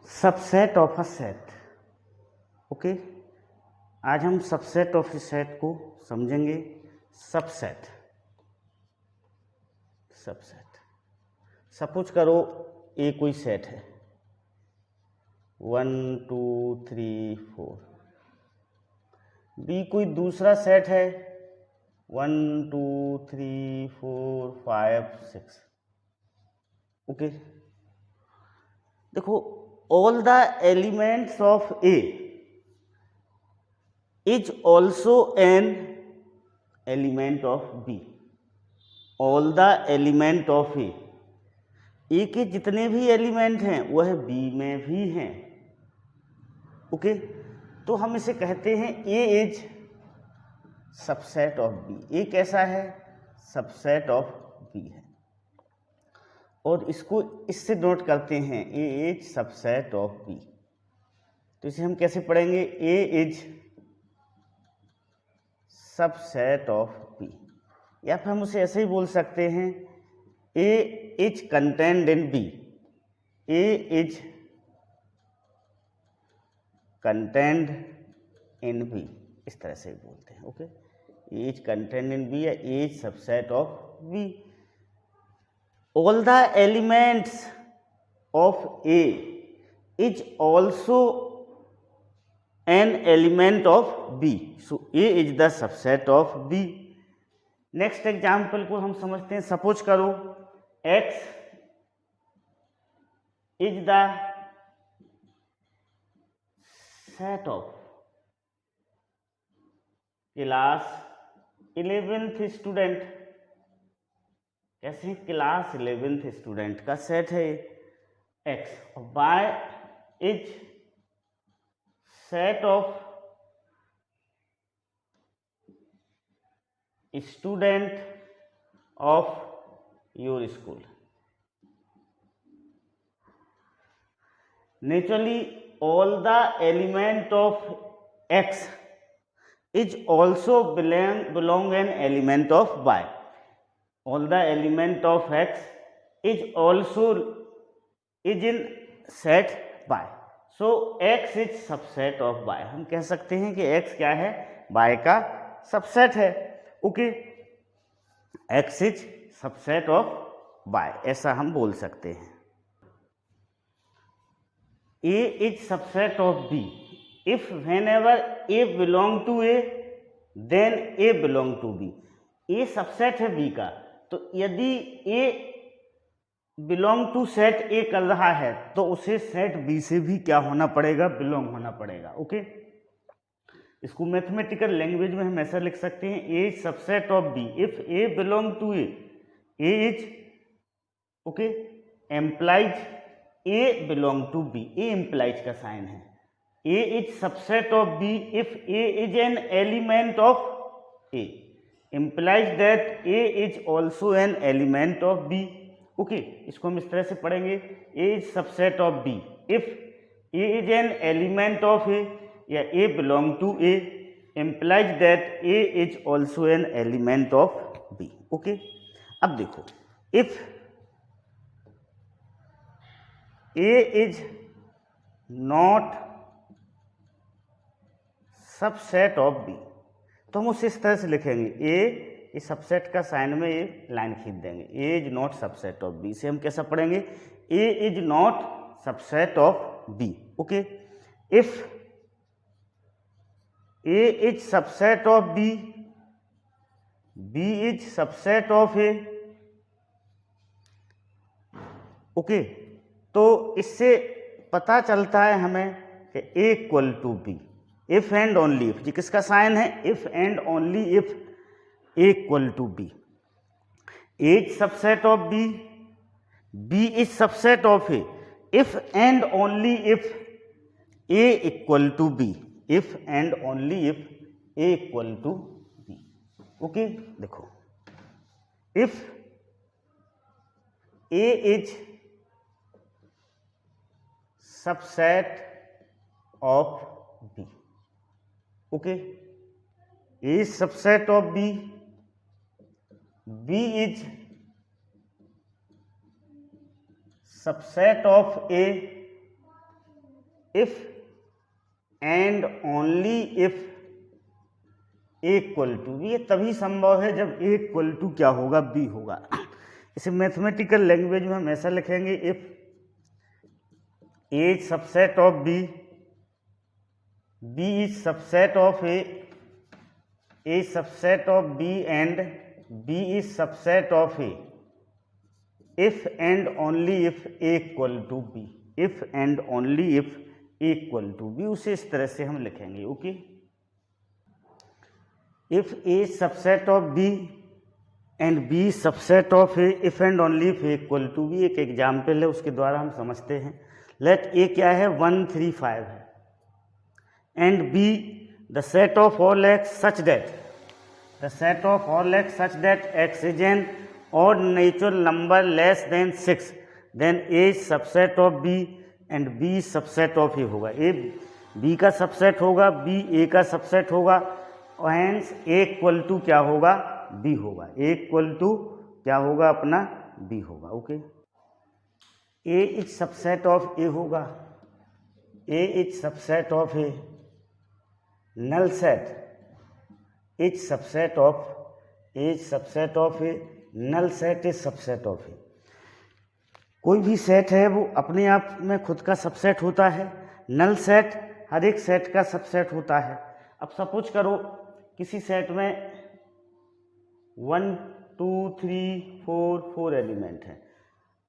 Subset of a set. Okay, आज हम subset of A set को समझेंगे। सबसेट सबसेट सपोज करो ए कोई सेट है 1 2 3 4। बी कोई दूसरा सेट है 1 2 3 4 5 6। ओके, देखो, all the elements of A is also an element of B. All the element of A के जितने भी एलिमेंट हैं वह B में भी हैं। ओके, तो हम इसे कहते हैं A is subset of B। A कैसा है? सबसेट ऑफ B है, और इसको इससे नोट करते हैं A is subset of B। तो इसे हम कैसे पढ़ेंगे? A is subset of B, या फिर हम उसे ऐसे ही बोल सकते हैं A is contained in B। A is contained in B, इस तरह से बोलते हैं। Okay, A is contained in B या A is subset of B। All the elements of A is also an element of B. So A is the subset of B. Next example को हम समझते हैं। Suppose करो X is the set of class 11th student. कैसे? Class 11th student का set है X, और Y is set of student of your school. Naturally all the element of X is also belong an element of Y. All the element of X is also is in set Y. So X is subset of Y. हम कह सकते हैं कि X क्या है? Y का subset है। Okay, X is subset of Y, ऐसा हम बोल सकते हैं। A is subset of B if whenever A belong to A then A belong to B. A subset है B का, तो यदि A belong to set A कर रहा है तो उसे सेट B से भी क्या होना पड़ेगा? बिलोंग होना पड़ेगा। ओके, इसको मैथमेटिकल लैंग्वेज में हम ऐसा लिख सकते हैं A is subset of B if A belong to A। A is okay implies A belong to B। A implies का साइन है। A is subset of B if A is an element of A, implies that A is also an element of B. Okay, इसको हम इस तरह से पढ़ेंगे A is subset of B if A is an element of A या A belong to A, implies that A is also an element of B. Okay, अब देखो, if A is not subset of B, तो हम उसे इस तरह से लिखेंगे A इस सबसेट का साइन में ये लाइन खींच देंगे A is not subset of B। से हम कैसा पढ़ेंगे? A is not subset of B। Okay, if A is subset of B, B is subset of A। Okay, तो इससे पता चलता है हमें कि A equal to B if and only if. जी किसका साइन है? If and only if A equal to B। A is subset of B, B is subset of A if and only if A equal to B। If and only if A equal to B। Okay, देखो, if A is subset of B। Okay, A is subset of B, B is subset of A if and only if A equal to B, ये तभी संभव है जब ए equal to क्या होगा, B होगा। इसे मैथमेटिकल लैंग्वेज में हम ऐसा लिखेंगे, if A is subset of B, B is subset of A is subset of B and B is subset of A, if and only if A equal to B, if and only if A equal to B, उसे इस तरह से हम लिखेंगे। Okay, if A subset of B and B subset of A, if and only if A equal to B. एक example है, उसके द्वारा हम समझते हैं। लेट ए क्या है, 1 3 5 है, and B the set of all x such that, the set of all x such that x is an odd natural number less than 6, then A is subset of B and B subset of A होगा। A B का subset होगा, B A का subset होगा, और hence A equal to क्या होगा, B होगा। ए equal to क्या होगा अपना, बी होगा। Okay, A is subset of A होगा, A is subset of A, null set is subset of, A is subset of A, null set is subset of A. कोई भी set है वो अपने आप में खुद का सबसेट होता है, नल सेट हर एक सेट का सबसेट होता है। अब सपोज करो किसी सेट में 1 2 3 4 एलिमेंट हैं,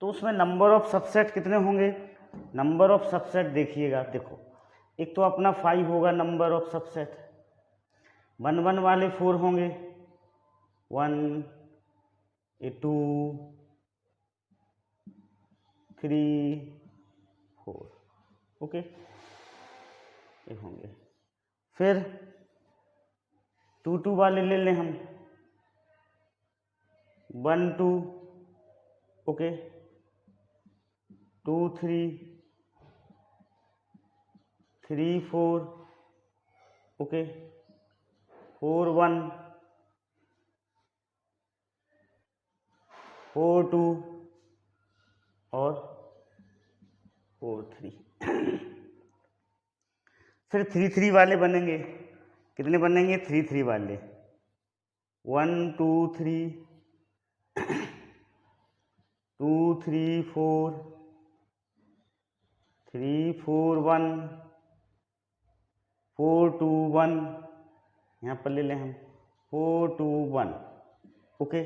तो उसमें नंबर ऑफ सबसेट कितने होंगे, नंबर ऑफ सबसेट देखिएगा, देखो एक तो अपना 5 होगा नंबर ऑफ सबसेट, 1 1 वाले 4 होंगे, 1 2 3 4, ओके ये होंगे। फिर 2 2 वाले ले लें हम, 1 2, ओके 2 3 3 4, ओके 4 1 4 2 और 4 3। फिर 3 3 वाले बनेंगे, कितने बनेंगे, 3 3 वाले, 1 2 3 2 3 4 3 4 1 4 2 1, यहाँ पर ले लें हम 4 2 1, ओके।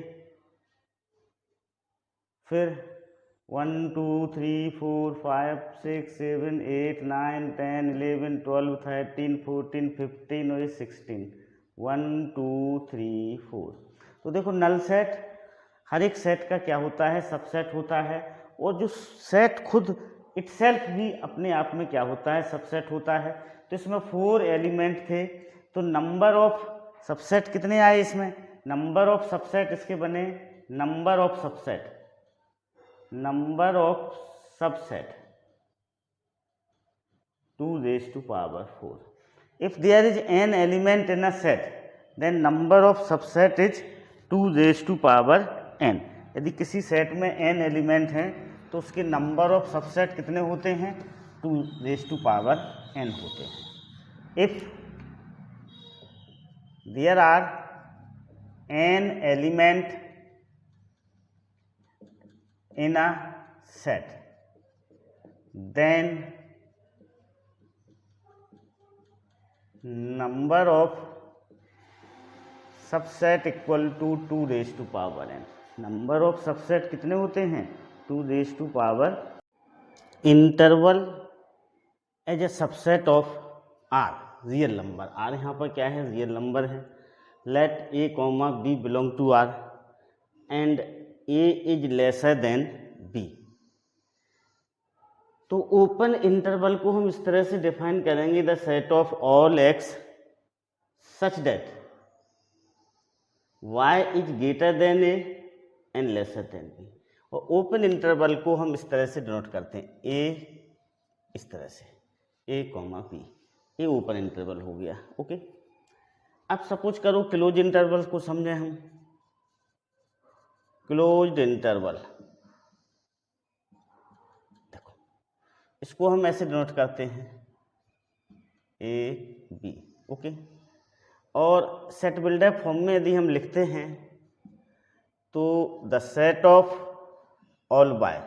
फिर 1 2 3 4 5 6 7 8 9 10 11 12 13 14 15 और 16, 1 2 3 4। तो देखो नल सेट हर एक सेट का क्या होता है, सबसेट होता है, और जो सेट खुद इटसेल्फ भी अपने आप में क्या होता है, सबसेट होता है। तो इसमें 4 एलिमेंट थे, तो नंबर ऑफ सबसेट कितने आए इसमें, नंबर ऑफ सबसेट इसके बने, number of subset, number of subset 2 raised to power 4. If there is n element in a set, then number of subset is 2 raised to power n. यदि किसी set में n element हैं तो उसके number of subset कितने होते हैं, 2 raised to power n होते हैं। If there are n element in a set, then number of subset equal to 2 raised to power n। Number of subset कितने होते हैं, 2 raised to power interval as a subset of r, real number. r यहाँ पर क्या है, real number है। Let a comma b belong to r and a is lesser than b। तो open interval को हम इस तरह से डिफाइन करेंगे, the set of all x such that y is greater then a and lesser than b। और open interval को हम इस तरह से डिनोट करते हैं, a इस तरह से, a कॉमा b, ये ओपन इंटरवल हो गया। ओके, अब सपोज करो क्लोज इंटरवल को समझें हम। क्लोज्ड इंटरवल, देखो इसको हम ऐसे डिनोट करते हैं, ए बी। ओके, और सेट बिल्डर फॉर्म में यदि हम लिखते हैं तो the set of all Y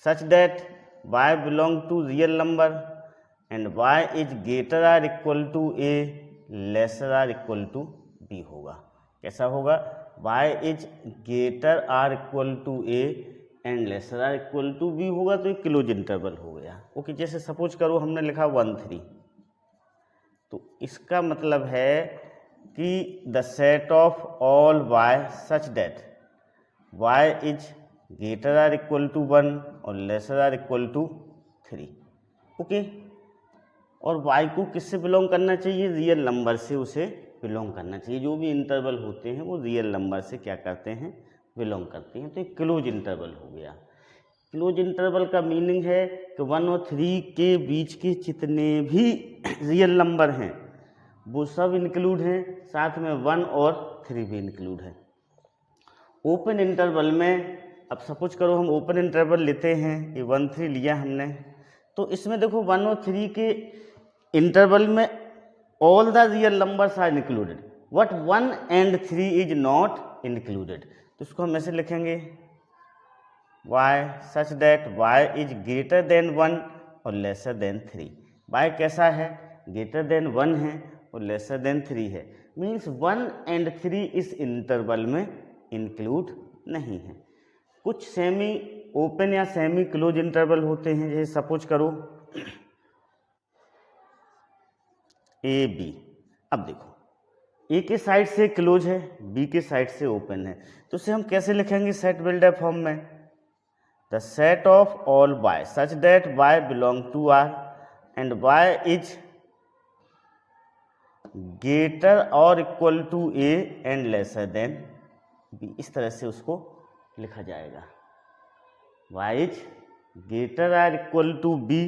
such that Y belong to real number and Y is greater or equal to A lesser or equal to B होगा। कैसा होगा? y is greater or equal to A and lesser or equal to B होगा, तो एक close interval हो गया। Okay, जैसे suppose करो हमने लिखा 1 3, तो इसका मतलब है कि the set of all y such that y is greater or equal to 1 और लेसर आर इक्वल टू 3। ओके, और y को किससे बिलोंग करना चाहिए? रियल नंबर से उसे बिलोंग करना चाहिए। जो भी इंटरवल होते हैं वो रियल नंबर से क्या करते हैं? बिलोंग करते हैं। तो एक क्लोज इंटरवल हो गया। क्लोज इंटरवल का मीनिंग है कि 1 और 3 के बीच के जितने भी रियल नंबर हैं वो सब इंक्लूड हैं, साथ में 1 और 3 भी इंक्लूड है। ओपन इंटरवल में अब सपोज करो हम ओपन इंटरवल लेते हैं, ये 1 3 लिया हमने, तो इसमें देखो 1 और 3 के इंटरवल में all the real numbers are included but 1 and 3 is not included। तो इसको हम ऐसे लिखेंगे y such that y is greater than 1 और lesser than 3। y कैसा है? greater than 1 है और lesser than 3 है, मीन्स 1 and 3 इस इंटरवल में इंक्लूड नहीं है। कुछ सेमी ओपन या सेमी क्लोज इंटरवल होते हैं, जैसे सपोज करो ए बी। अब देखो ए के साइड से क्लोज है, बी के साइड से ओपन है, तो इसे हम कैसे लिखेंगे सेट बिल्डर फॉर्म में? The set of all Y such that Y belong to R and Y is greater और equal to A and lesser than B. इस तरह से उसको लिखा जाएगा, वाई इज ग्रेटर और equal to B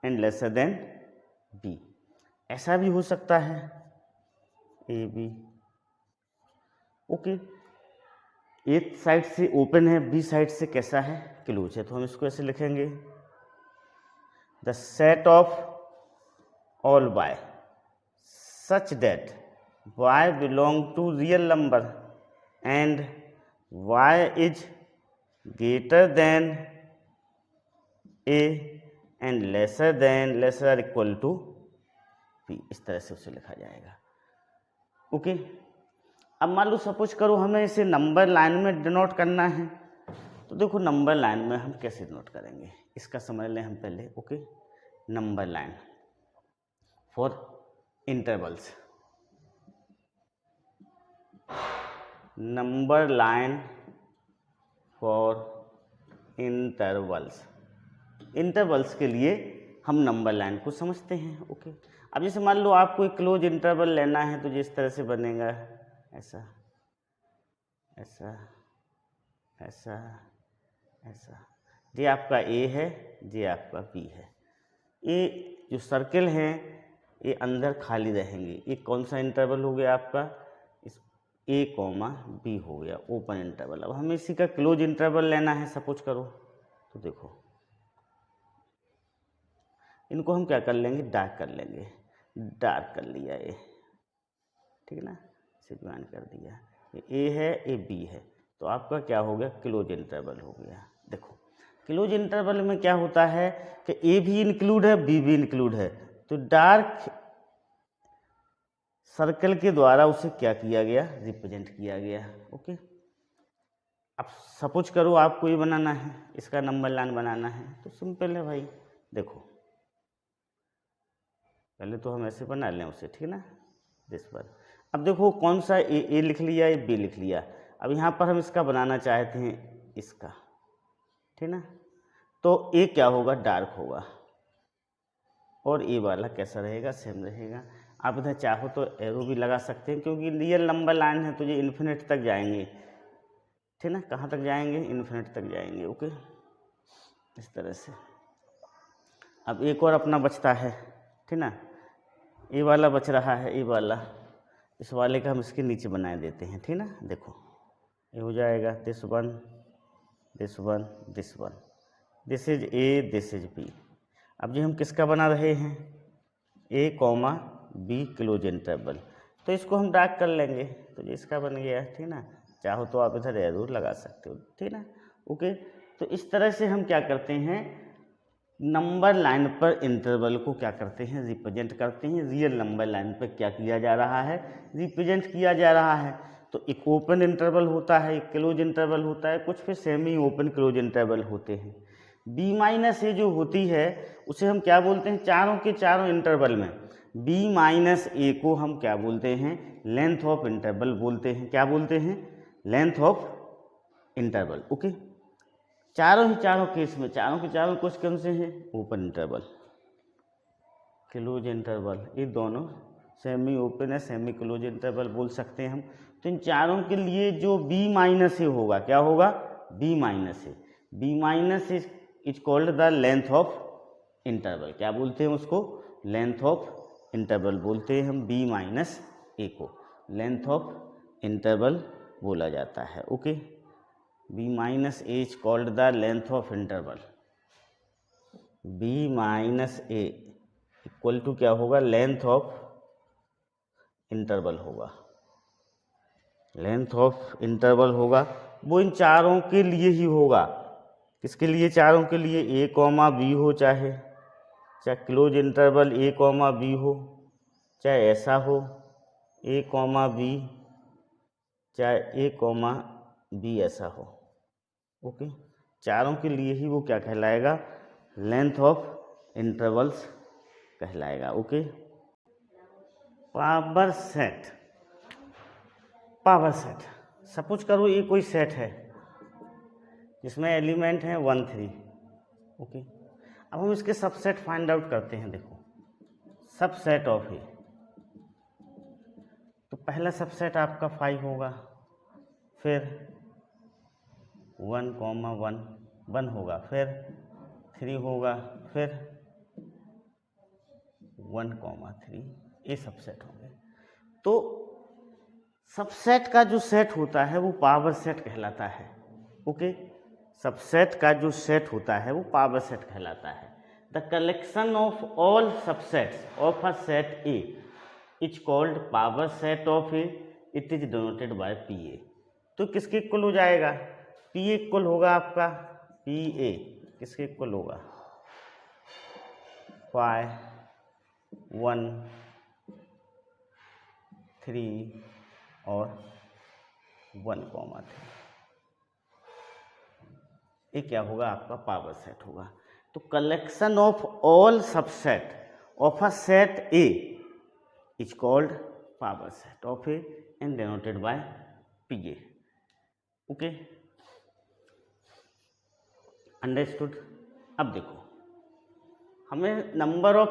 and lesser than B. ऐसा भी हो सकता है A B. Okay, A side से ओपन है, बी साइड से कैसा है? क्लोज है, तो हम इसको ऐसे लिखेंगे the set of all Y such that Y belong to real number and Y is greater than A and lesser or equal to B. इस तरह से उसे लिखा जाएगा। ओके, अब मान लो सपोज करो हमें इसे नंबर लाइन में डिनोट करना है, तो देखो नंबर लाइन में हम कैसे डिनोट करेंगे इसका समझ लें हम पहले। Okay, number line for intervals, number line for intervals, intervals के लिए हम नंबर लाइन को समझते हैं। ओके, अब जैसे मान लो आपको एक क्लोज इंटरवल लेना है, तो जिस तरह से बनेगा ऐसा ऐसा ऐसा ऐसा, ये आपका ए है, ये आपका बी है। ये जो सर्किल हैं ये अंदर खाली रहेंगे। ये कौन सा इंटरवल हो गया आपका? इस ए कॉमा बी हो गया ओपन इंटरवल। अब हमें इसी का क्लोज इंटरवल लेना है सपोज करो, तो देखो इनको हम क्या कर लेंगे? डार्क कर लेंगे। डार्क कर लिया ये, ठीक है ना, इसे ज्वाइन कर दिया। ये ए है, ये बी है, तो आपका क्या हो गया? क्लोज इंटरवल हो गया। देखो क्लोज इंटरवल में क्या होता है कि ए भी इंक्लूड है, बी भी इंक्लूड है, तो डार्क सर्कल के द्वारा उसे क्या किया गया? रिप्रेजेंट किया गया। ओके, अब सपोज करो आपको ये बनाना है, इसका नंबर लाइन बनाना है, तो सिंपल है भाई। देखो पहले तो हम ऐसे बना लें उसे, ठीक है ना, दिस पर। अब देखो कौन सा ए लिख लिया, ये बी लिख लिया। अब यहाँ पर हम इसका बनाना चाहते हैं इसका, ठीक ना, तो ए क्या होगा? डार्क होगा, और ए वाला कैसा रहेगा? सेम रहेगा। आप इधर चाहो तो एरो भी लगा सकते हैं, क्योंकि रियल नंबर लाइन है तो ये इन्फिनिट तक जाएंगे, ठीक ना। कहाँ तक जाएंगे? इन्फिनिट तक जाएंगे। ओके, इस तरह से। अब एक और अपना बचता है, ठीक ना, ये वाला बच रहा है, ये वाला, इस वाले का हम इसके नीचे बनाए देते हैं, ठीक ना। देखो ये हो जाएगा this one this one this one, this is A this is B. अब जो हम किसका बना रहे हैं? A comma B close interval. तो इसको हम डार्क कर लेंगे, तो ये इसका बन गया, ठीक ना। चाहो तो आप इधर एरो लगा सकते हो, ठीक ना। ओके, तो इस तरह से हम क्या करते हैं, नंबर लाइन पर इंटरवल को क्या करते हैं, रिप्रेजेंट करते हैं। रियल नंबर लाइन पर क्या किया जा रहा है, रिप्रेजेंट किया जा रहा है। तो एक ओपन इंटरवल होता है, एक क्लोज इंटरवल होता है, कुछ फिर सेमी ओपन क्लोज इंटरवल होते हैं। बी माइनस ए जो होती है उसे हम क्या बोलते हैं, चारों के चारों इंटरवल में बी माइनस ए को हम क्या बोलते हैं, लेंथ ऑफ इंटरवल बोलते हैं। क्या बोलते हैं, लेंथ ऑफ इंटरवल। ओके, चारों ही चारों केस में, चारों के चारों कुछ कौन से हैं, ओपन इंटरवल, क्लोज इंटरवल, ये दोनों सेमी ओपन है, सेमी क्लोज इंटरवल बोल सकते हैं हम। तो इन चारों के लिए जो बी माइनस ए होगा, क्या होगा, B minus A. B minus is called the length of interval. क्या बोलते हैं उसको, लेंथ ऑफ इंटरवल बोलते हैं हम, बी माइनस ए को लेंथ ऑफ इंटरवल बोला जाता है। Okay, B minus A is called the length of interval. B minus A equal to क्या होगा, लेंथ ऑफ इंटरवल होगा, लेंथ ऑफ इंटरवल होगा। वो इन चारों के लिए ही होगा। किसके लिए, चारों के लिए, ए कॉमा बी हो, चाहे क्लोज इंटरवल ए कॉमा बी हो, चाहे ऐसा हो ए कॉमा बी, चाहे ए कॉमा बी ऐसा हो। ओके, चारों के लिए ही वो क्या कहलाएगा, लेंथ ऑफ इंटरवल्स कहलाएगा। Okay, power set, power set, suppose करो ये कोई सेट है जिसमें एलिमेंट हैं 1 3। ओके, अब हम इसके सबसेट फाइंड आउट करते हैं। देखो, सबसेट ऑफ ए, तो पहला सबसेट आपका 5 होगा, फिर 1 कॉमा 1 होगा, फिर 3 होगा, फिर 1 कॉमा 3, ये सबसेट होंगे। तो सबसेट का जो सेट होता है वो पावर सेट कहलाता है। ओके, सबसेट का जो सेट होता है वो पावर सेट कहलाता है। The collection of all subsets of a set A is called power set of A, it is denoted by P A. तो किसके इक्वल हो जाएगा, पी ए इक्वल होगा आपका, पी ए किसके इक्वल होगा, 5 1 3 और 1 कॉमा 3, ये क्या होगा, आपका पावर सेट होगा। तो collection of all subset of a set A is called power set of A and denoted by P A. Okay, understood. अब देखो, हमें number of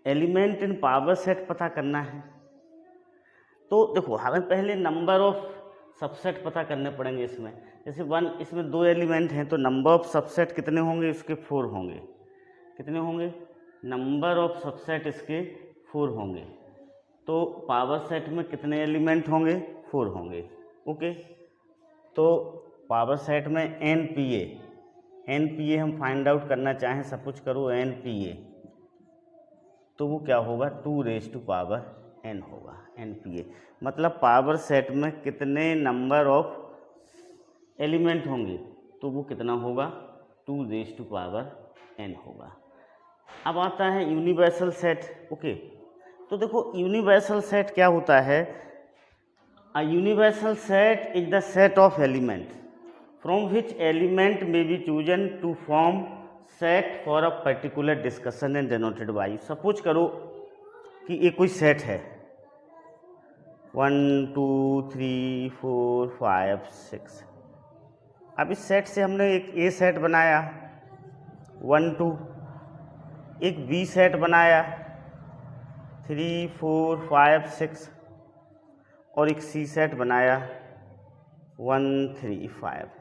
element in power set पता करना है। तो देखो, हमें पहले नंबर ऑफ सबसेट पता करने पड़ेंगे। इसमें जैसे 1, इसमें 2 एलिमेंट हैं, तो नंबर ऑफ सबसेट कितने होंगे, इसके 4 होंगे। कितने होंगे, नंबर ऑफ सबसेट इसके 4 होंगे। तो पावर सेट में कितने एलिमेंट होंगे, 4 होंगे। ओके, तो पावर सेट में एन पी ए हम फाइंड आउट करना चाहें, सपोज करो एन पी ए, तो वो क्या होगा, 2 रेज़ टू पावर n होगा, एन पी ए। मतलब पावर सेट में कितने नंबर ऑफ एलिमेंट होंगे, तो वो कितना होगा, 2 रेज़ टू पावर n होगा। अब आता है यूनिवर्सल सेट। ओके, तो देखो यूनिवर्सल सेट क्या होता है, a universal set is the set of element from which element may be chosen to form set for a particular discussion and denoted by. Suppose करो कि ये कोई सेट है 1 2 3 4 5 6। अब इस सेट से हमने एक ए सेट बनाया 1 2, एक बी सेट बनाया 3 4 5 6 और एक सी सेट बनाया 1 3 5।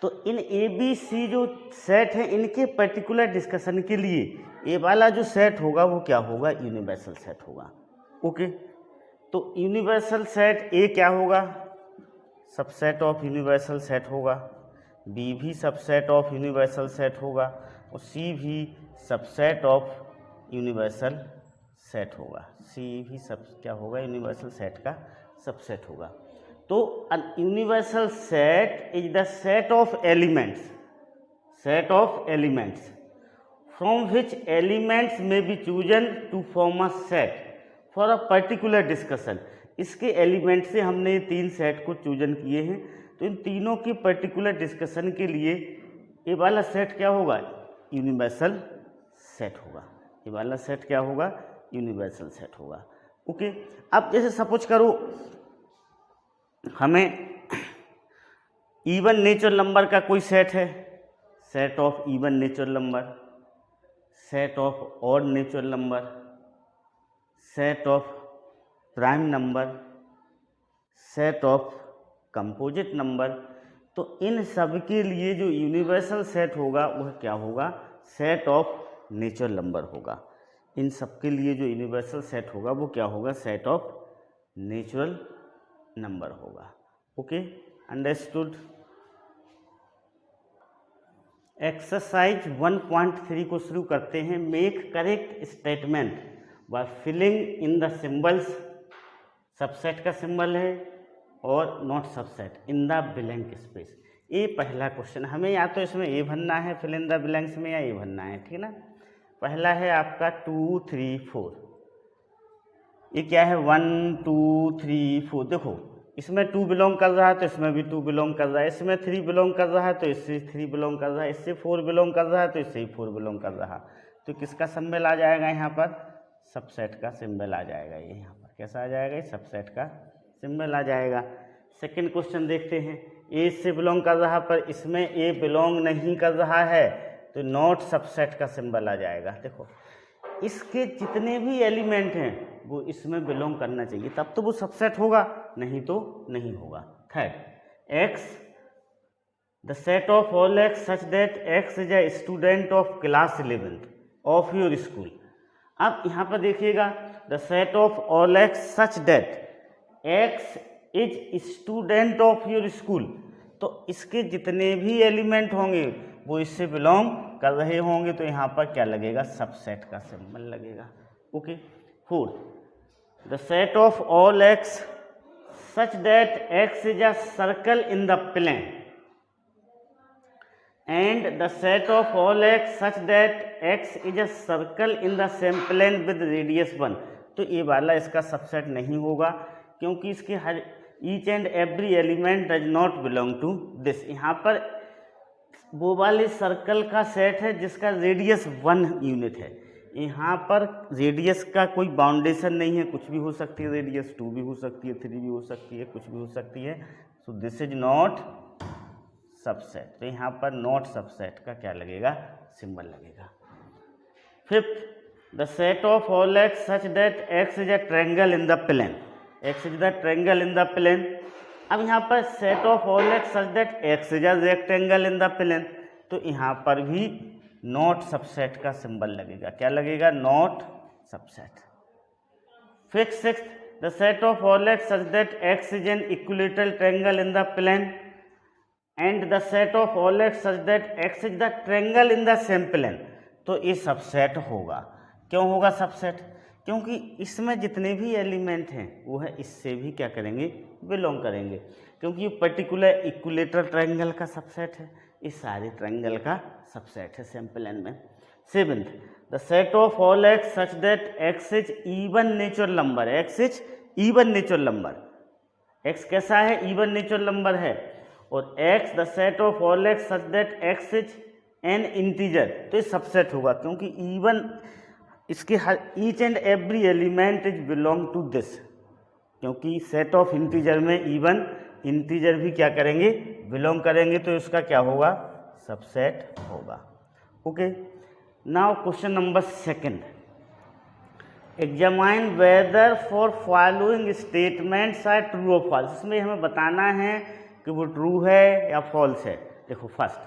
तो इन ए बी सी जो सेट है, इनके पर्टिकुलर डिस्कशन के लिए ए वाला जो सेट होगा वो क्या होगा, यूनिवर्सल सेट होगा। ओके, तो यूनिवर्सल सेट ए क्या होगा, सबसेट ऑफ यूनिवर्सल सेट होगा। बी भी सबसेट ऑफ यूनिवर्सल सेट होगा और सी भी सबसेट ऑफ यूनिवर्सल सेट होगा। सी भी सब क्या होगा, यूनिवर्सल सेट का सबसेट होगा। तो universal set is the set of elements from which elements may be chosen to form a set for a particular discussion। इसके एलिमेंट से हमने 3 सेट को चूजन किए हैं, तो इन तीनों की पर्टिकुलर डिस्कशन के लिए ये वाला सेट क्या होगा, यूनिवर्सल सेट होगा। ये वाला सेट क्या होगा, यूनिवर्सल सेट होगा। ओके, अब जैसे सपोज करो हमें इवन नेचुरल नंबर का कोई सेट है, set of even natural number, set of odd natural number, set of prime number, set of composite number. तो इन सब के लिए जो यूनिवर्सल सेट होगा वह क्या होगा, सेट ऑफ नेचुरल नंबर होगा। इन सब के लिए जो यूनिवर्सल सेट होगा वो क्या होगा, सेट ऑफ नेचुरल नंबर होगा। Okay, understood. एक्सरसाइज 1.3 को शुरू करते हैं। Make correct statement by filling in the symbols, subset का सिंबल है और not subset, in the blank space. ये पहला क्वेश्चन, हमें या तो इसमें ए भरना है फिल इन द ब्लैंक्स में, या ए भरना है, ठीक है ना। पहला है आपका 2 3 4, ये क्या है 1 2 3 4। देखो इसमें 2 बिलोंग कर रहा है तो इसमें भी 2 बिलोंग कर रहा है, इसमें 3 बिलोंग कर रहा है तो इससे 3 बिलोंग कर रहा है, इससे 4 बिलोंग कर रहा है तो इससे ही 4 बिलोंग कर रहा। तो किसका सिंबल आ जाएगा यहाँ पर, सबसेट का सिंबल आ जाएगा। ये यहाँ पर कैसा आ जाएगा, ये सबसेट का सिंबल आ जाएगा। सेकंड क्वेश्चन देखते हैं, ए से बिलोंग कर रहा पर इसमें ए बिलोंग नहीं कर रहा है तो नॉट सबसेट का सिंबल आ जाएगा। देखो इसके जितने भी एलिमेंट हैं वो इसमें बिलोंग करना चाहिए, तब तो वो सबसेट होगा, नहीं तो नहीं होगा। Third, x the set of all x such that x is a student of class 11th of your school. अब यहाँ पर देखिएगा, the set of all x such that x is student of your school. तो इसके जितने भी element होंगे वो इससे बिलोंग कर रहे होंगे, तो यहाँ पर क्या लगेगा, सबसेट का सिंबल लगेगा। Okay. Fourth, the set of all x such that x is a circle in the plane and the set of all x such that x is a circle in the same plane with radius 1। तो ये वाला इसका subset नहीं होगा, क्योंकि इसके हर each and every element does not belong to this. यहाँ पर वो वाले सर्कल का सेट है जिसका रेडियस 1 यूनिट है। यहाँ पर रेडियस का कोई बाउंडेशन नहीं है, कुछ भी हो सकती है, रेडियस 2 भी हो सकती है, 3 भी हो सकती है, कुछ भी हो सकती है। So this is not subset. तो यहाँ पर नॉट सबसेट का क्या लगेगा, सिंबल लगेगा। Fifth, the set of all x such that x is a triangle in the plane, x is the triangle in the plane. अब यहाँ पर set of all x such that x is a rectangle in the plane, तो यहाँ पर भी not subset का symbol लगेगा। क्या लगेगा, not subset. Fifth, sixth, the set of all x such that x is an equilateral triangle in the plane and the set of all x such that x is the triangle in the same plane. तो ये subset होगा। क्यों होगा subset, क्योंकि इसमें जितने भी element हैं वो है इससे भी क्या करेंगे, बिलोंग करेंगे, क्योंकि ये पर्टिकुलर इक्विलैटरल ट्रायंगल का सबसेट है, इस सारे ट्रायंगल का सबसेट है सेम प्लेन में। Seventh, the set of all x such that x is even natural number, X is even natural number. X कैसा है, इवन नेचुरल नंबर है। और X the set of all x such that x is an integer, तो ये subset होगा, क्योंकि even इसके हर each and every element is belong to this, क्योंकि सेट ऑफ इंटीजर में इवन इंटीजर भी क्या करेंगे, बिलोंग करेंगे, तो इसका क्या होगा, सबसेट होगा। Okay, now question number second, examine whether for following statements are true और फॉल्स। इसमें हमें बताना है कि वो ट्रू है या फॉल्स है। देखो first,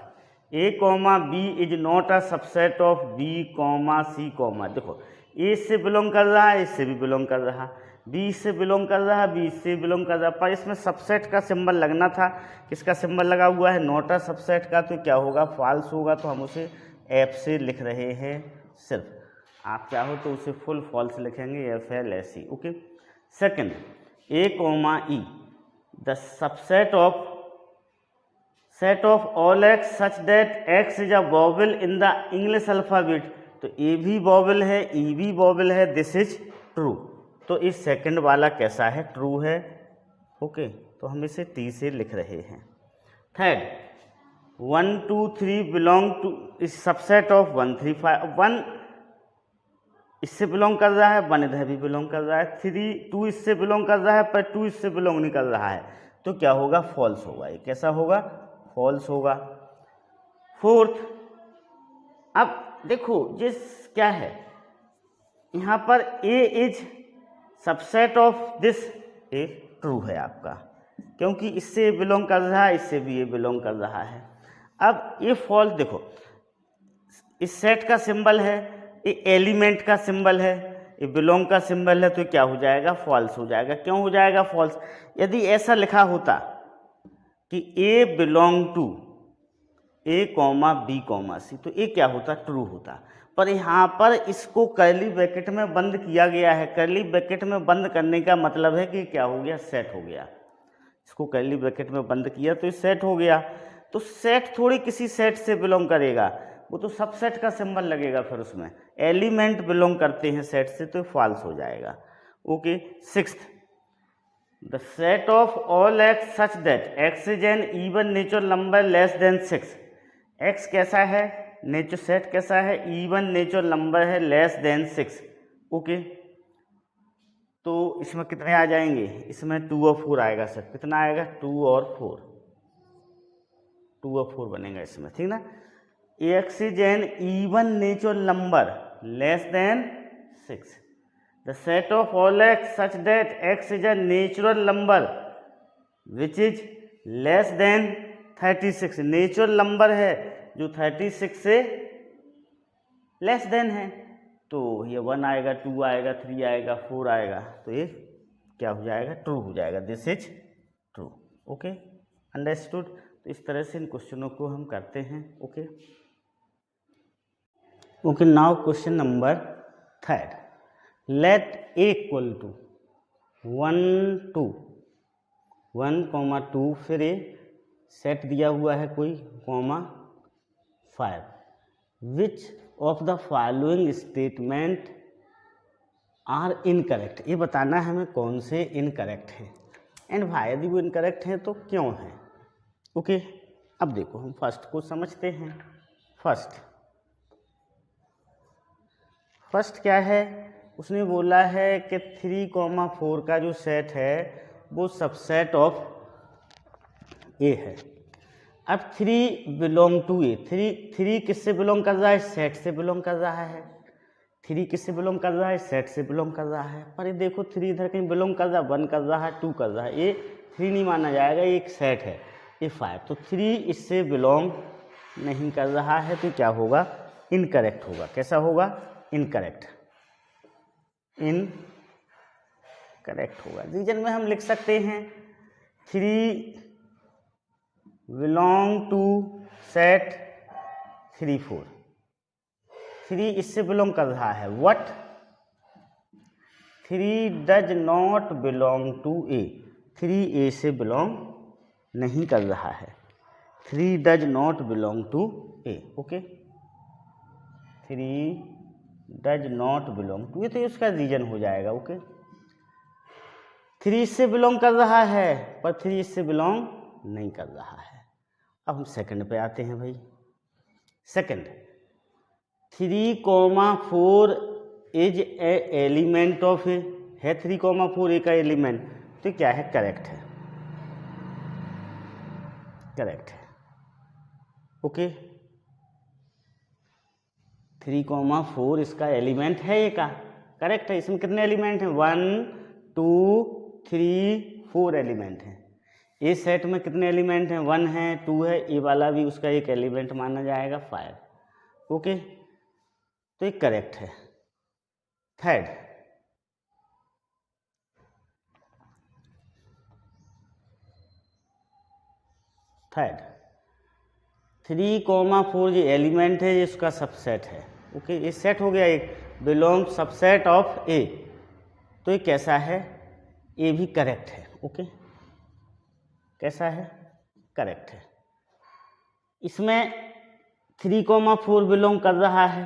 A comma B is not a subset of B comma C comma. देखो ए से बिलोंग कर रहा है, इससे भी बिलोंग कर रहा, बी इससे बिलोंग कर रहा है, बी इससे बिलोंग कर रहा है, पर इसमें सबसेट का सिंबल लगना था। किसका सिंबल लगा हुआ है? नॉट अ सबसेट का, तो क्या होगा? फॉल्स होगा। तो हम उसे एफ से लिख रहे हैं सिर्फ। आप चाहो तो उसे फुल फॉल्स लिखेंगे, F L S E. Okay. Second, A comma E the subset of set of all x such that x is a vowel in the English alphabet. तो ए भी वॉवेल है, ई भी वॉवेल है, दिस इज ट्रू। तो इस second वाला कैसा है? ट्रू है। ओके, तो हम इसे टी से लिख रहे हैं। थर्ड, 1 2 3 बिलोंग टू इस सबसेट ऑफ 1 3 5। 1 इससे बिलोंग कर रहा है, 1 इधर भी बिलोंग कर रहा है, 3 2 इससे बिलोंग कर रहा है, पर 2 इससे बिलोंग नहीं कर रहा है, तो क्या होगा? फॉल्स होगा। ये कैसा होगा? फॉल्स होगा। फोर्थ, अब देखो जिस क्या है यहाँ पर A is subset of this, A true है आपका, क्योंकि इससे बिलोंग कर रहा है, इससे भी ये बिलोंग कर रहा है। अब ये फॉल्स, देखो इस सेट का सिंबल है, ये एलिमेंट का सिंबल है, ये बिलोंग का सिंबल है, तो क्या हो जाएगा? फॉल्स हो जाएगा। क्यों हो जाएगा फॉल्स? यदि ऐसा लिखा होता कि A belong to A comma B comma C, तो ये क्या होता? ट्रू होता। पर यहाँ पर इसको कर्ली ब्रैकेट में बंद किया गया है। कर्ली ब्रैकेट में बंद करने का मतलब है कि क्या हो गया? सेट हो गया। इसको कर्ली ब्रैकेट में बंद किया तो ये सेट हो गया। तो सेट थोड़ी किसी सेट से बिलोंग करेगा, वो तो सबसेट का सिंबल लगेगा, फिर उसमें एलिमेंट बिलोंग करते हैं सेट से, तो फॉल्स हो जाएगा। Okay. Sixth, the set of all x such that x is N even natural number less than 6। X कैसा है? नेचुरल सेट कैसा है? इवन नेचुरल नंबर है, लेस देन 6। ओके, तो इसमें कितने आ जाएंगे? इसमें 2 और 4 आएगा सर। कितना आएगा? 2 और 4, 2 और 4 बनेगा इसमें, ठीक ना। X is N even natural number less than 6। The set of all x such that x is a natural number which is less than 36। Natural number है जो 36 से लेस देन है, तो ये 1 आएगा, 2 आएगा, 3 आएगा, 4 आएगा, तो ये क्या हो जाएगा? ट्रू हो जाएगा। This is true. Okay, understood. तो इस तरह से इन क्वेश्चनों को हम करते हैं। Okay okay, now question number 3। Let A equal to 1 2 1 2, फिर ए सेट दिया हुआ है कोई, comma 5। Which of the following statement are incorrect. ये बताना है हमें कौन से इनकरेक्ट हैं, एंड भाई यदि वो इनकरेक्ट हैं तो क्यों हैं। ओके, अब देखो हम फर्स्ट को समझते हैं। फर्स्ट क्या है? उसने बोला है कि 3, 4 का जो सेट है वो सबसेट ऑफ ए है। अब 3 बिलोंग टू ए। 3 किससे बिलोंग कर रहा है? सेट से बिलोंग कर रहा है। 3 किससे बिलोंग कर रहा है? सेट से बिलोंग कर रहा है। पर ये देखो 3 इधर कहीं बिलोंग कर रहा है, 1 कर रहा है, 2 कर रहा है, ये 3 नहीं माना जाएगा, ये एक सेट है, ये 5। तो 3 इससे बिलोंग नहीं कर रहा है, तो क्या होगा? इनकरेक्ट होगा। कैसा होगा? इनकरेक्ट होगा। रीजन में हम लिख सकते हैं 3 बिलोंग टू सेट 3 4। 3 इससे बिलोंग कर रहा है, what? 3 does not belong to A. 3 A से बिलोंग नहीं कर रहा है। 3 does not belong to A. Okay, 3 does not belong to A, तो इसका रीजन हो जाएगा। ओके, 3 इससे बिलोंग कर रहा है, पर 3 इससे बिलोंग नहीं कर रहा है। अब हम सेकंड पे आते हैं भाई। Second, 3, 4 is a element of A है। 3, 4 ए का एलिमेंट, तो क्या है? करेक्ट है, करेक्ट है। ओके, 3, 4 इसका एलिमेंट है ए का, करेक्ट है। इसमें कितने एलिमेंट हैं? 1 2 3 4 एलिमेंट हैं। ए सेट में कितने एलिमेंट हैं? 1 है, 2 है, ए वाला भी उसका एक एलिमेंट माना जाएगा, 5। ओके, तो ये करेक्ट है। थर्ड, थर्ड 3,4 जो एलिमेंट है ये इसका सबसेट है। ओके, ये सेट हो गया एक, बिलोंग सबसेट ऑफ ए, तो ये कैसा है, ये भी करेक्ट है। ओके, कैसा है, करेक्ट है। इसमें 3,4 बिलोंग कर रहा है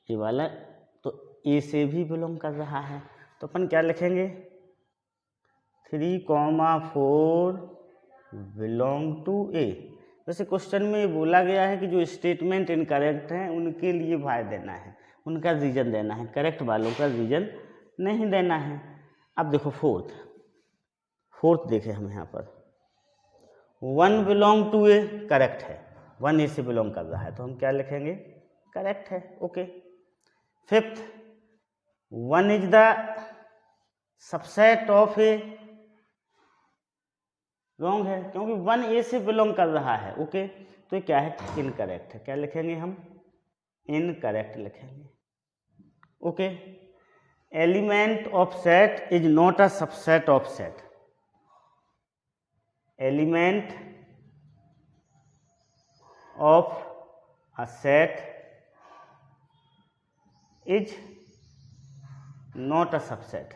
ये वाला, तो ए से भी बिलोंग कर रहा है, तो अपन क्या लिखेंगे, 3,4 बिलोंग टू ए। वैसे क्वेश्चन में बोला गया है कि जो स्टेटमेंट इनकरेक्ट हैं उनके लिए भाई देना है, उनका रीजन देना है, करेक्ट वालों का रीजन नहीं देना है। अब देखो फोर्थ देखें हम यहाँ पर, 1 बिलोंग टू ए करेक्ट है, 1 ए से बिलोंग कर रहा है, तो हम क्या लिखेंगे, करेक्ट है। Okay, fifth 1 is the subset of A, wrong है क्योंकि 1 ए से बिलोंग कर रहा है। ओके, तो ये क्या है, इनकरेक्ट है। क्या लिखेंगे हम, इनकरेक्ट लिखेंगे। Okay, element of set is not a subset of set, element of a set is not a subset.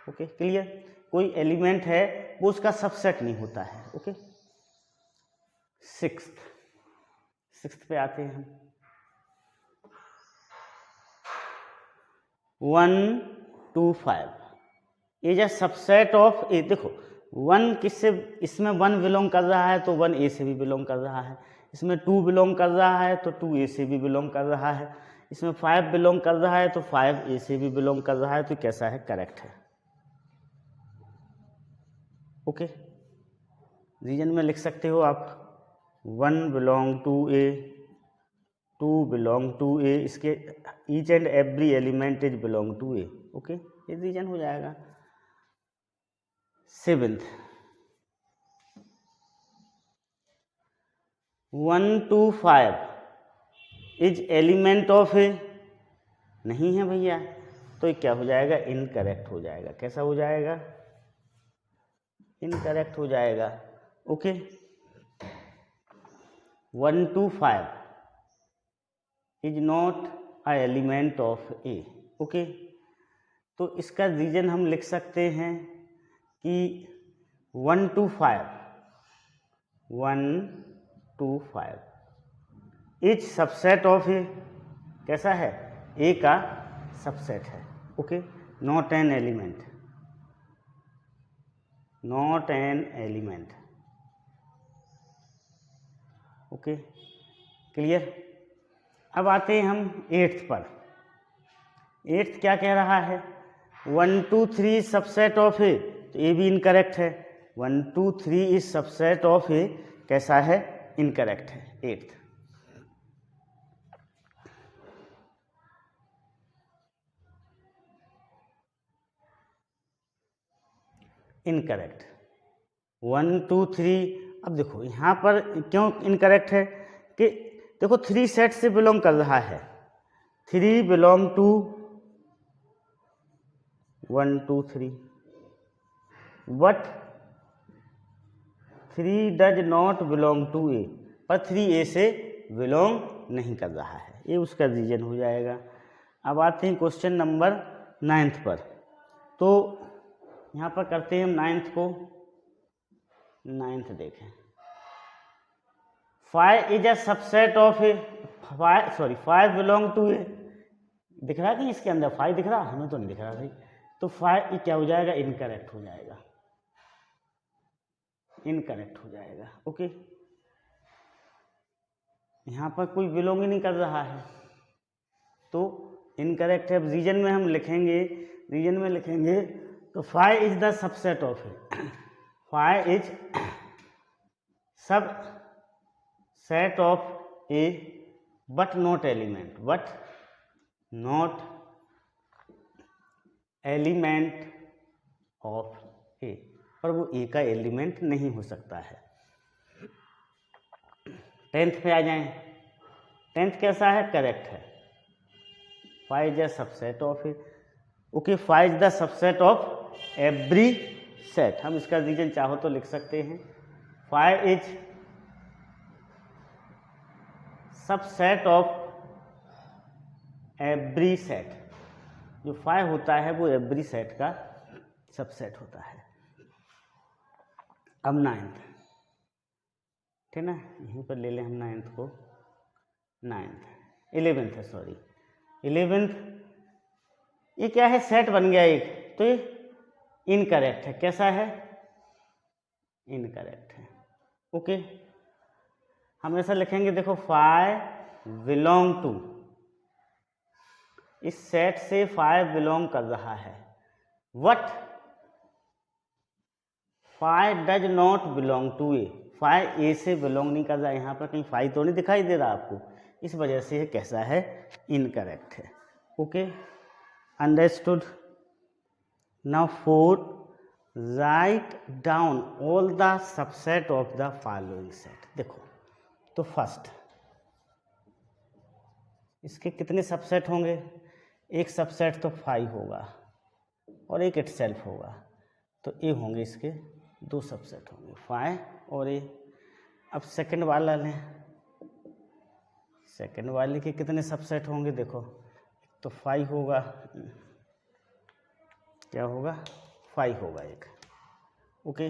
Okay, clear, कोई एलिमेंट है वो उसका सबसेट नहीं होता है। ओके, सिक्स्थ पे आते हैं हम, 1 to 5 is a subset of A. देखो 1 किससे, इसमें 1 बिलोंग कर रहा है तो 1 ए से भी बिलोंग कर रहा है, इसमें 2 बिलोंग कर रहा है तो 2 ए से भी बिलोंग कर रहा है, इसमें 5 बिलोंग कर रहा है तो 5 ए से भी बिलोंग कर रहा है, तो कैसा है, करेक्ट है। ओके, रीजन में लिख सकते हो आप, 1 belong to A, 2 belong to A, इसके each and every element is belong to A. Okay, ये रीजन हो जाएगा। Seventh 1 to 5 is element of A, नहीं है भैया, तो ये क्या हो जाएगा, इनकरेक्ट हो जाएगा। कैसा हो जाएगा, इनकरेक्ट हो जाएगा। Okay, 1 to 5 is not a element of A. Okay, तो इसका रीजन हम लिख सकते हैं कि 1 to 5 इज सबसेट ऑफ ए, कैसा है, ए का सबसेट है। Okay, not an element, not an element. Okay, clear. अब आते हैं हम 8th पर। 8th क्या कह रहा है, 1 2 3 सबसेट ऑफ ए, तो ये भी इनकरेक्ट है। 1 2 3 इज सबसेट ऑफ ए, कैसा है, इनकरेक्ट है। 8th incorrect, 1 2 3। अब देखो यहाँ पर क्यों इनकरेक्ट है कि देखो 3 सेट से बिलोंग कर रहा है, 3 belong to 1 2 3, but 3 does not belong to A, पर 3 ए से बिलोंग नहीं कर रहा है, ये उसका रीजन हो जाएगा। अब आते हैं क्वेश्चन नंबर 9th पर। तो यहाँ पर करते हैं हम 9th को। 9th देखें, 5 is a subset of A, 5 belong to A, दिख रहा है कि इसके अंदर 5 दिख रहा, हमें तो नहीं दिख रहा भाई, तो 5 क्या हो जाएगा, इनकरेक्ट हो जाएगा, इनकरेक्ट हो जाएगा। ओके, यहाँ पर कोई बिलोंग ही नहीं कर रहा है, तो इनकरेक्ट है। अब रीजन में हम लिखेंगे, रीजन में लिखेंगे तो 5 is the subset of A, 5 is subset of A but not element, but not element of A, पर वो ए का एलिमेंट नहीं हो सकता है। 10th पे आ जाएं, 10th कैसा है, करेक्ट है। 5 is the subset of A, okay, 5 is the subset of every set. हम इसका रीजन चाहो तो लिख सकते हैं, five is subset of every set. जो फाइव होता है वो एवरी सेट का सबसेट होता है। अब नाइन्थ, ठीक ना, यहीं पर ले लें हम नाइन्थ को, नाइन्थ 11th है, सॉरी 11th, ये क्या है, सेट बन गया एक, तो ये इनकरेक्ट है। कैसा है, इनकरेक्ट है। ओके, हम ऐसा लिखेंगे, देखो फाइव बिलोंग टू, इस सेट से फाइव बिलोंग कर रहा है, what five does not belong to A, five A से बिलोंग नहीं कर रहा। यहाँ पर कहीं फाइव तो नहीं दिखाई दे रहा आपको, इस वजह से ये कैसा है, इनकरेक्ट है। Okay, understood. Now 4, write down all the subset of the following set. देखो तो फर्स्ट, इसके कितने सबसेट होंगे, एक सबसेट तो 5 होगा और एक इटसेल्फ होगा, तो ए होंगे, इसके 2 सबसेट होंगे, 5 और ए। अब सेकंड वाला लें, सेकंड वाले के कितने सबसेट होंगे, देखो तो 5 होगा, क्या होगा, 5 होगा एक। ओके,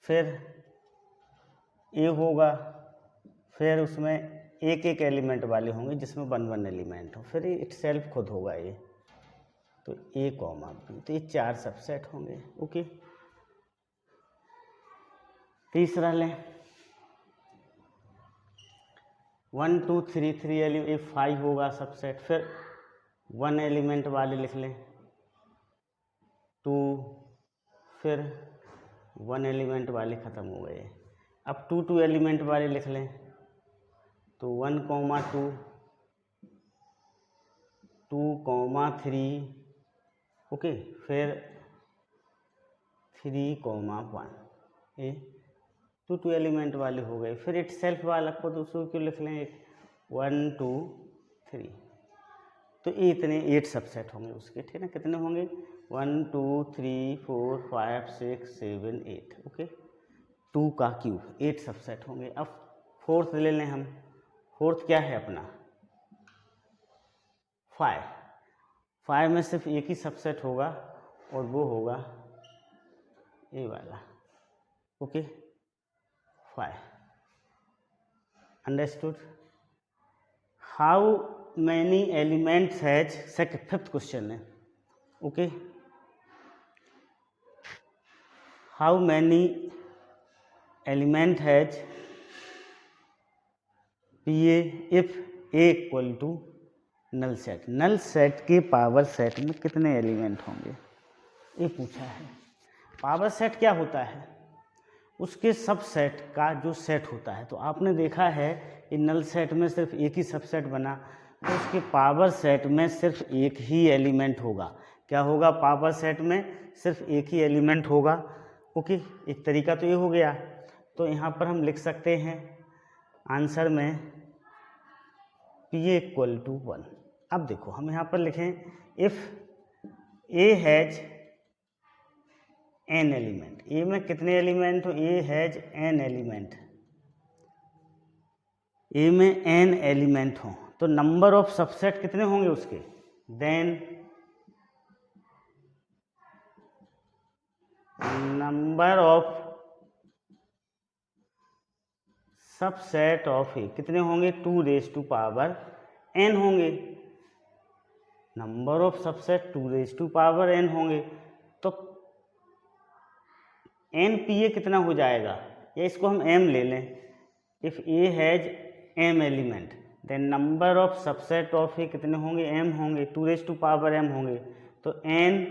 फिर ए होगा, फिर उसमें एक एक एलिमेंट वाले होंगे जिसमें 1 एलिमेंट हो, फिर इटसेल्फ खुद होगा ये, तो ए कॉमा बी, तो ये 4 सबसेट होंगे। ओके, तीसरा लें, 1 2 3 3 एलिमेंट, 5 होगा सबसेट, फिर 1 एलिमेंट वाले लिख लें, 2, फिर 1 एलिमेंट वाले ख़त्म हो गए। अब 2 2 एलिमेंट वाले लिख लें, तो 1 2 2 3, ओके, फिर 3 1, ये 2 2 एलिमेंट वाले हो गए। फिर इटसेल्फ वाला को दूसरों क्यों लिख लें, 1 2 3, तो ये इतने 8 सबसेट होंगे उसके, ठीक है, कितने होंगे, 1 2 3 4 5 6 7 8। ओके, 2 का क्यूब, 8 सबसेट होंगे। अब फोर्थ ले लें हम, फोर्थ क्या है अपना, 5, 5 में सिर्फ एक ही सबसेट होगा और वो होगा ए वाला। Okay, 5, understood. How many elements has, fifth question है। Okay, how many element has P A if A equal to null set, null set के पावर सेट में कितने एलिमेंट होंगे, ये पूछा है। पावर सेट क्या होता है, उसके सब सेट का जो सेट होता है। तो आपने देखा है कि नल सेट में सिर्फ एक ही सबसेट बना, तो उसके पावर सेट में सिर्फ एक ही एलिमेंट होगा। क्या होगा, पावर सेट में सिर्फ एक ही एलिमेंट होगा। ओके, एक तरीका तो ये हो गया। तो यहाँ पर हम लिख सकते हैं आंसर में पी ए इक्वल टू 1। अब देखो हम यहाँ पर लिखें, if A has n element, A में कितने एलिमेंट हो, A has n element, A में एन एलिमेंट हो, तो नंबर ऑफ सबसेट कितने होंगे उसके, then number of subset of A कितने होंगे, 2 n होंगे। नंबर ऑफ सबसेट 2 n होंगे, तो n पी ए कितना हो जाएगा, या इसको हम m ले लें, if A has m element then number of subset of A कितने होंगे, m होंगे, 2m होंगे। तो n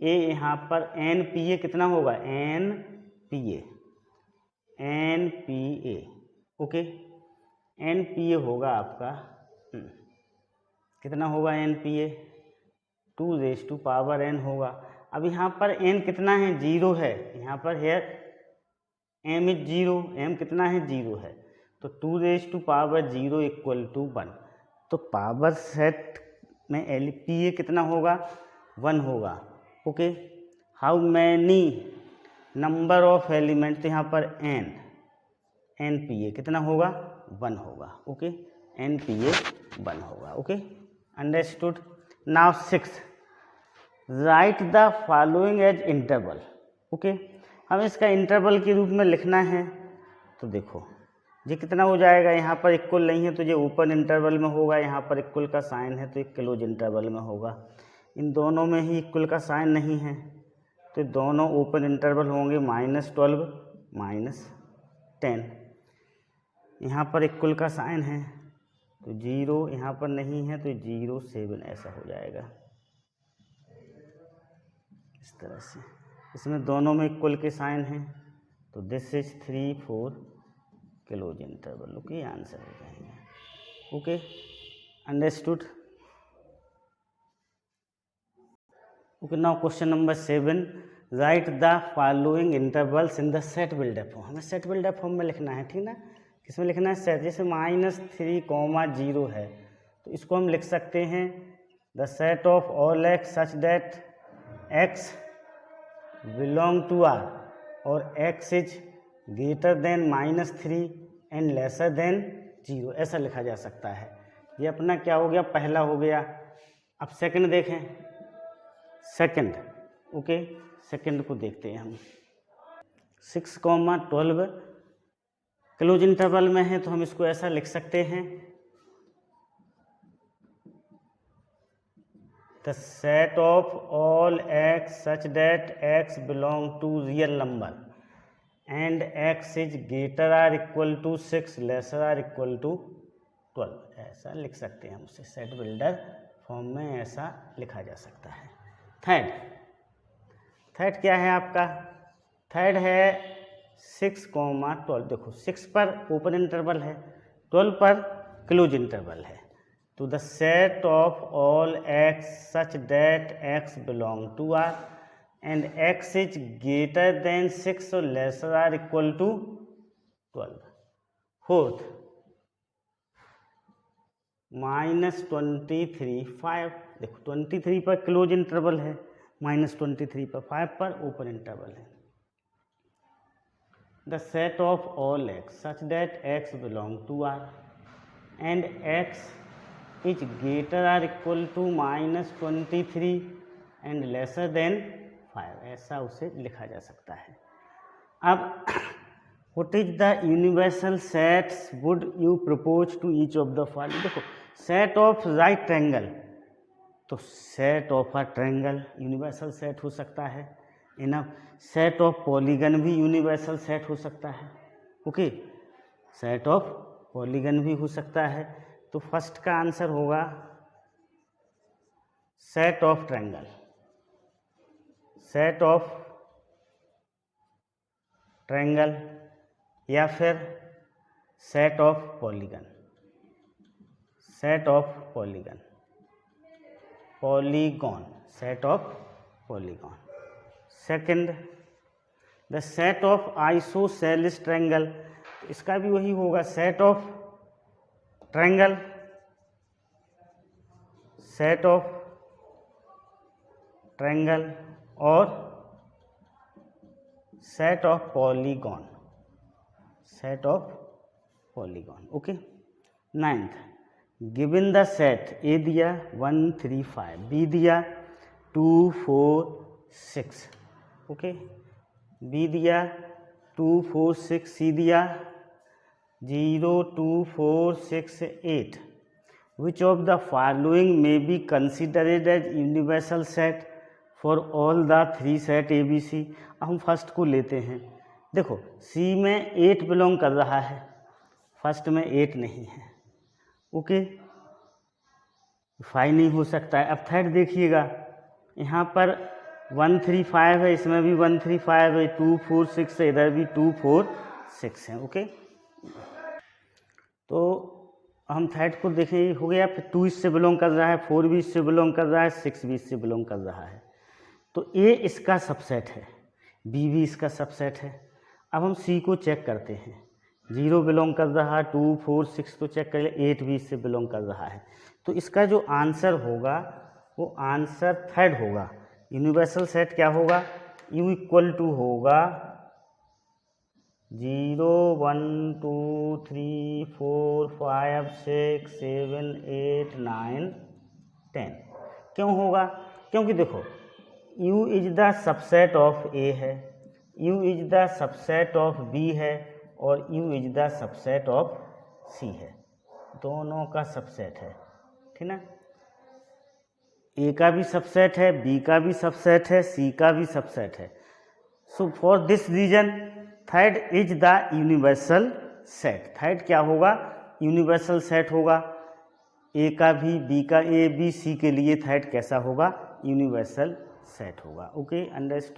ए यहाँ पर n पी ए कितना होगा, n P A, okay, n P A होगा आपका कितना होगा, n पी ए 2n होगा। अब यहाँ पर n कितना है, 0 है, यहाँ पर है m इज 0, m कितना है, 0 है, तो 2 इक्वल टू 1। तो पावर सेट में पी ए कितना होगा, 1 होगा। Okay, how many number of element, तो यहाँ पर एन पी ए कितना होगा 1 होगा। ओके, एन पी ए 1 होगा। Okay, understood. Now 6, write the following as interval. Okay, हमें इसका इंटरवल के रूप में लिखना है। तो देखो ये कितना हो जाएगा, यहाँ पर इक्वल नहीं है तो ये ओपन इंटरवल में होगा, यहाँ पर इक्वल का साइन है तो एक क्लोज इंटरवल में होगा। इन दोनों में ही इक्वल का साइन नहीं है तो दोनों ओपन इंटरवल होंगे, -12 -10। यहाँ पर इक्वल का साइन है तो 0 यहाँ पर नहीं है तो 0 7 ऐसा हो जाएगा इस तरह से। इसमें दोनों में इक्वल के साइन हैं तो this is 3 4 close interval. Okay, answer हो जाएंगे। Okay, understood. Okay, now question number 7, write the following intervals in the set builder form. हमें सेट बिल्डअप फॉर्म में लिखना है, ठीक ना। किसमें लिखना है, सेट। जैसे -3, 0 है तो इसको हम लिख सकते हैं the set of all x such that x belong to R और X is greater than -3 and lesser than 0, ऐसा लिखा जा सकता है। ये अपना क्या हो गया, पहला हो गया। अब सेकंड देखें, सेकंड। ओके, सेकंड को देखते हैं हम। 6, 12 क्लोज इंटरवल में है तो हम इसको ऐसा लिख सकते हैं the set of all x such that x belong to real number and x is greater or equal to 6 lesser or equal to 12, ऐसा लिख सकते हैं हम उसे। सेट बिल्डर फॉर्म में ऐसा लिखा जा सकता है। थर्ड क्या है आपका, थर्ड है 6, 12। देखो 6 पर ओपन इंटरवल है, 12 पर क्लोज इंटरवल है। तो the set of all x such that x belong to R and x is greater than 6 और lesser or equal to 12। Fourth -23, 5। देखो 23 पर क्लोज इंटरवल है, -23 पर, 5 पर ओपन इंटरवल है। The set of all x such that x belong to R and x is greater or equal to -23 and lesser than 5, ऐसा उसे लिखा जा सकता है। अब what is the universal sets would you propose to each of the following. देखो set of right triangle, तो set of a triangle universal set हो सकता है। इनफ सेट ऑफ पॉलीगन भी यूनिवर्सल सेट हो सकता है। ओके, सेट ऑफ पॉलीगन भी हो सकता है। तो फर्स्ट का आंसर होगा set of triangle, set of triangle या फिर set of polygon, set of polygon, polygon, set of polygon. Second the set of isosceles triangle, इसका भी वही होगा, set of triangle, set of triangle और set of polygon, set of polygon. Okay, 9th given the set A दिया 1 3 5, B दिया 2 4 6, okay, B दिया 2 4 6, सी दिया 0 2 4 6 8। Which of the following may be considered as universal set for all the 3 set A B C. हम first को लेते हैं। देखो सी में 8 बिलोंग कर रहा है, फर्स्ट में 8 नहीं है। ओके, 5 नहीं हो सकता है। अब थर्ड देखिएगा, यहाँ पर 1 3 5 है, इसमें भी 1 3 5 है, 2 4 6 है, इधर भी 2 4 6 है। ओके, तो हम थर्ड को देखें, हो गया। फिर 2 इससे बिलोंग कर रहा है, 4 भी इससे बिलोंग कर रहा है, 6 भी इससे बिलोंग कर रहा है। तो ए इसका सबसेट है, बी भी इसका सबसेट है। अब हम सी को चेक करते हैं, 0 बिलोंग कर रहा है, 2 4 6 तो चेक कर ले, 8 भी इससे बिलोंग कर रहा है। तो इसका जो आंसर होगा वो आंसर थर्ड होगा। यूनिवर्सल सेट क्या होगा? U इक्वल टू होगा 0 1 2 3 4 5 6 7 8 9 10। क्यों होगा? क्योंकि देखो U is the subset of A है, U is the subset of B है और U is the subset of C है, दोनों का सबसेट है, ठीक ना। A का भी सबसेट है, B का भी सबसेट है, C का भी सबसेट है। So for this reason third is the universal set. Third क्या होगा? यूनिवर्सल सेट होगा। ए का भी, बी का, ए बी सी के लिए थर्ड कैसा होगा? यूनिवर्सल सेट होगा। Okay, understood.